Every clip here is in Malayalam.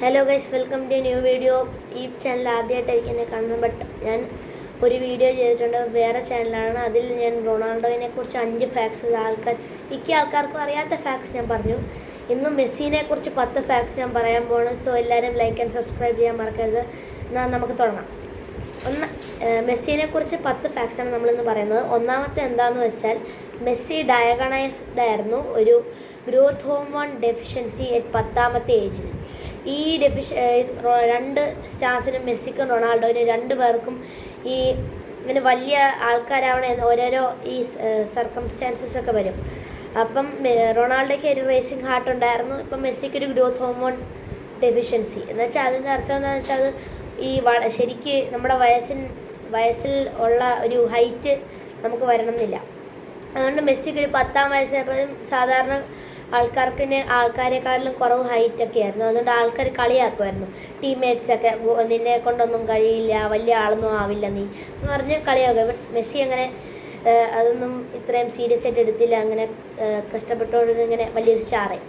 Hello guys, welcome to new video. ഈ ചാനൽ ആദ്യമായിട്ടായിരിക്കും എന്നെ കാണുന്നത്. ബട്ട് ഞാൻ ഒരു വീഡിയോ ചെയ്തിട്ടുണ്ട്, വേറെ ചാനലാണ്. അതിൽ ഞാൻ റൊണാൾഡോയെ കുറിച്ച് 5 ഫാക്ട്സ് മിക്ക ആൾക്കാർക്കും അറിയാത്ത ഫാക്ട്സ് ഞാൻ പറഞ്ഞു. ഇന്നും മെസ്സിനെ കുറിച്ച് 10 ഫാക്ട്സ് ഞാൻ പറയാൻ പോകുന്നത്. സോ എല്ലാവരും ലൈക്ക് ആൻഡ് സബ്സ്ക്രൈബ് ചെയ്യാൻ മറക്കരുത്. എന്നാൽ നമുക്ക് തുടങ്ങാം. മെസ്സിനെ കുറിച്ച് 10 ഫാക്ട്സാണ് നമ്മളിന്ന് പറയുന്നത്. ഒന്നാമത്തെ എന്താണെന്ന് വെച്ചാൽ, മെസ്സി ഡയഗണൈസ്ഡ് ആയിരുന്നു ഒരു ഗ്രോത്ത് ഹോർമോൺ ഡെഫിഷ്യൻസി 10ാമത്തെ ഏജിൽ. ഈ രണ്ട് സ്റ്റാർസിനും, മെസ്സിക്കും റൊണാൾഡോയിനും 2 പേർക്കും ഈ ഇങ്ങനെ വലിയ ആൾക്കാരാവണ ഓരോരോ ഈ സർക്കംസ്റ്റാൻസസ് ഒക്കെ വരും. അപ്പം റൊണാൾഡോയ്ക്ക് ഒരു റേസിംഗ് ഹാർട്ട് ഉണ്ടായിരുന്നു. ഇപ്പം മെസ്സിക്ക് ഒരു ഗ്രോത്ത് ഹോർമോൺ ഡെഫിഷ്യൻസി എന്ന് വെച്ചാൽ അതിൻ്റെ അർത്ഥം എന്താണെന്ന് വെച്ചാൽ, അത് ഈ ശരിക്ക് നമ്മുടെ വയസ്സിൽ ഉള്ള ഒരു ഹൈറ്റ് നമുക്ക് വരണമെന്നില്ല. അതുകൊണ്ട് മെസ്സിക്ക് ഒരു 10ാം വയസ്സായപ്പോഴും സാധാരണ ആൾക്കാരെക്കാട്ടിലും കുറവ് ഹൈറ്റൊക്കെ ആയിരുന്നു. അതുകൊണ്ട് ആൾക്കാർ കളിയാക്കുമായിരുന്നു, ടീംമേറ്റ്സൊക്കെ. നിന്നെ കൊണ്ടൊന്നും കഴിയില്ല, വലിയ ആളൊന്നും ആവില്ല നീ എന്ന് പറഞ്ഞ് കളിയാക്കുക. ബട്ട് മെസ്സി അങ്ങനെ അതൊന്നും ഇത്രയും സീരിയസ് ആയിട്ട് എടുത്തില്ല. അങ്ങനെ കഷ്ടപ്പെട്ടുകൊണ്ട് ഇങ്ങനെ വലിയൊരു സ്റ്റാറായി.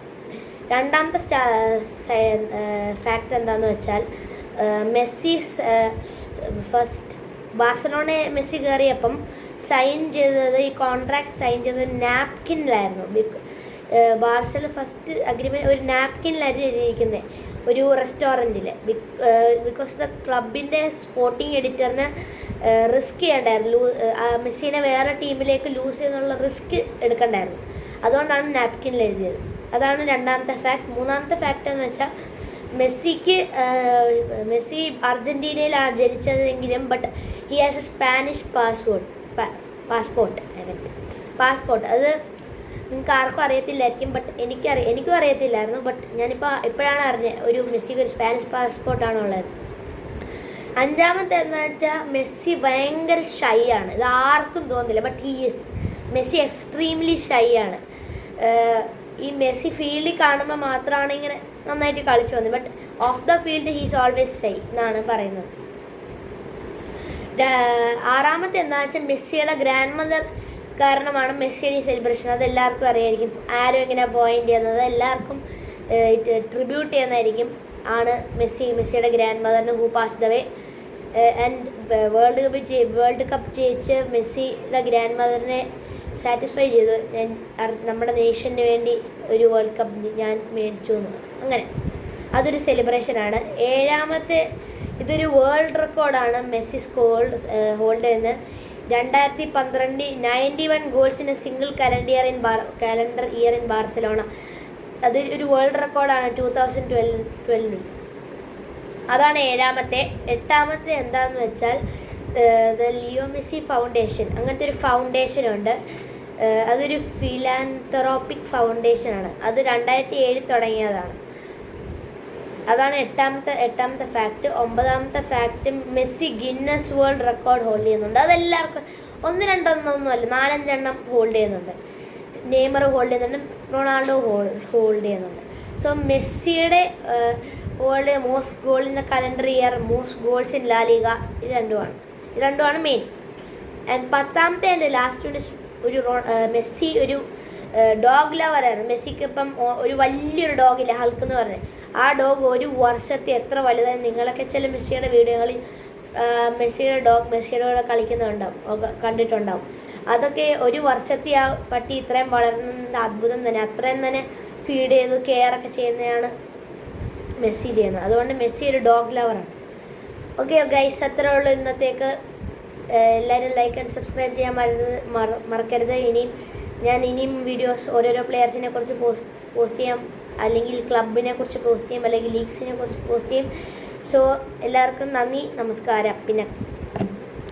രണ്ടാമത്തെ ഫാക്ട് എന്താണെന്ന് വെച്ചാൽ, മെസ്സി ഫസ്റ്റ് ബാർസലോണയെ മെസ്സി കയറിയപ്പം ഈ കോൺട്രാക്ട് സൈൻ ചെയ്തത് നാപ്കിനിലായിരുന്നു. ബാർസൽ ഫസ്റ്റ് അഗ്രിമെൻറ്റ് ഒരു നാപ്കിനിലായിരുന്നു എഴുതിയിരിക്കുന്നത്, ഒരു റെസ്റ്റോറൻറ്റിൽ. ബിക്കോസ് ദ ക്ലബിൻ്റെ സ്പോർട്ടിംഗ് എഡിറ്ററിന് റിസ്ക് ചെയ്യണ്ടായിരുന്നു. മെസ്സിനെ വേറെ ടീമിലേക്ക് ലൂസ് ചെയ്യുന്നുള്ള റിസ്ക് എടുക്കണ്ടായിരുന്നു. അതുകൊണ്ടാണ് നാപ്കിനിൽ എഴുതിയത്. അതാണ് രണ്ടാമത്തെ ഫാക്ട്. മൂന്നാമത്തെ ഫാക്ട് എന്ന് വെച്ചാൽ, മെസ്സി അർജൻറ്റീനയിലാണ് ജനിച്ചതെങ്കിലും but he has a Spanish passport. അത് നിങ്ങൾക്ക് ആർക്കും അറിയത്തില്ലായിരിക്കും, ബട്ട് എനിക്കും അറിയത്തില്ലായിരുന്നു. ബട്ട് ഇപ്പോഴാണ് അറിഞ്ഞത് ഒരു മെസ്സിക്ക് ഒരു സ്പാനിഷ് പാസ്പോർട്ടാണുള്ളത്. അഞ്ചാമത്തെ എന്താ വെച്ചാൽ, മെസ്സി ഭയങ്കര ഷൈ ആണ്. ഇത് ആർക്കും തോന്നില്ല, ബട്ട് മെസ്സി എക്സ്ട്രീംലി ഷൈ ആണ്. ഈ മെസ്സി ഫീൽഡിൽ കാണുമ്പോൾ മാത്രമാണ് ഇങ്ങനെ നന്നായിട്ട് കളിച്ചു വന്നത്. But of the field he's always shy എന്നാണ് പറയുന്നത്. ആറാമത്തെ എന്താണെന്ന് വെച്ചാൽ, മെസ്സിയുടെ ഗ്രാൻഡ് മദർ കാരണമാണ് മെസ്സിയുടെ ഈ സെലിബ്രേഷൻ. അത് എല്ലാവർക്കും അറിയായിരിക്കും. ആരും ഇങ്ങനെ പോയിന്റ് ചെയ്യുന്നത് എല്ലാവർക്കും ട്രിബ്യൂട്ട് ചെയ്യുന്നതായിരിക്കും ആണ് മെസ്സിയുടെ ഗ്രാൻഡ് മദറിന്, who passed away. And world cup ജയിച്ച് മെസ്സിയുടെ ഗ്രാൻഡ് മദറിനെ സാറ്റിസ്ഫൈ ചെയ്തു. നമ്മുടെ നേഷന് വേണ്ടി ഒരു വേൾഡ് കപ്പ് ഞാൻ മേടിച്ചു എന്ന്. അങ്ങനെ അതൊരു സെലിബ്രേഷനാണ്. ഏഴാമത്തെ, ഇതൊരു വേൾഡ് റെക്കോർഡാണ്. മെസ്സി ഹോൾഡ് ചെയ്യുന്നത് 2012 91 goals in A single calendar year in Barcelona. അത് ഒരു വേൾഡ് റെക്കോർഡാണ് 2012. അതാണ് ഏഴാമത്തെ. എട്ടാമത്തെ എന്താണെന്ന് വെച്ചാൽ, ദ ലിയോ മെസ്സി ഫൗണ്ടേഷൻ. അങ്ങനത്തെ ഒരു ഫൗണ്ടേഷനുണ്ട്. അതൊരു ഫിലാന്തറോപ്പിക് ഫൗണ്ടേഷനാണ്. അത് 2007 തുടങ്ങിയതാണ്. അതാണ് എട്ടാമത്തെ ഫാക്റ്റ്. ഒമ്പതാമത്തെ fact, Messi Guinness world record hold ചെയ്യുന്നുണ്ട്. അതെല്ലാവർക്കും 1-2 4-5 എണ്ണം ഹോൾഡ് ചെയ്യുന്നുണ്ട്. നെയ്മർ ഹോൾഡ് ചെയ്യുന്നുണ്ട്, റൊണാൾഡോ ഹോൾഡ് ചെയ്യുന്നുണ്ട്. സോ മെസ്സിയുടെ most goal in a calendar year, most goals in La Liga, ഇത് രണ്ടുമാണ് മെയിൻ. ആൻഡ് 10ാമത്തെ ആൻഡ് ലാസ്റ്റ് മെസ്സി ഒരു ഡോഗ് ലവറായിരുന്നു. മെസ്സിക്ക് ഇപ്പം ഒരു വലിയൊരു ഡോഗില്ല, ഹൾക്ക് എന്ന് പറഞ്ഞത്. ആ ഡോഗ് ഒരു വർഷത്തെ എത്ര വലുതായി. നിങ്ങളൊക്കെ ചില മെസ്സിയുടെ വീഡിയോകളിൽ മെസ്സിയുടെ കൂടെ കണ്ടിട്ടുണ്ടാവും. അതൊക്കെ ഒരു വർഷത്തെ ആ പട്ടി ഇത്രയും വളർന്നത് അത്ഭുതം തന്നെ. അത്രയും തന്നെ ഫീഡ് ചെയ്ത് കെയറൊക്കെ ചെയ്യുന്നതാണ് മെസ്സി ചെയ്യുന്നത്. അതുകൊണ്ട് മെസ്സി ഒരു ഡോഗ് ലവറാണ്. ഓക്കെ ഗൈസ്, അത്രേ ഉള്ളൂ ഇന്നത്തേക്ക്. എല്ലാവരും ലൈക്ക് ആൻഡ് സബ്സ്ക്രൈബ് ചെയ്യാൻ മറക്കരുത്. ഇനിയും വീഡിയോസ് ഓരോരോ പ്ലെയേഴ്സിനെ കുറിച്ച് പോസ്റ്റ് ചെയ്യാം, അല്ലെങ്കിൽ ക്ലബിനെ കുറിച്ച് പോസ്റ്റ് ചെയ്യും, അല്ലെങ്കിൽ ലീഗ്സിനെ കുറിച്ച് പോസ്റ്റ് ചെയ്യും. സോ എല്ലാവർക്കും നന്ദി, നമസ്കാരം. പിന്നെ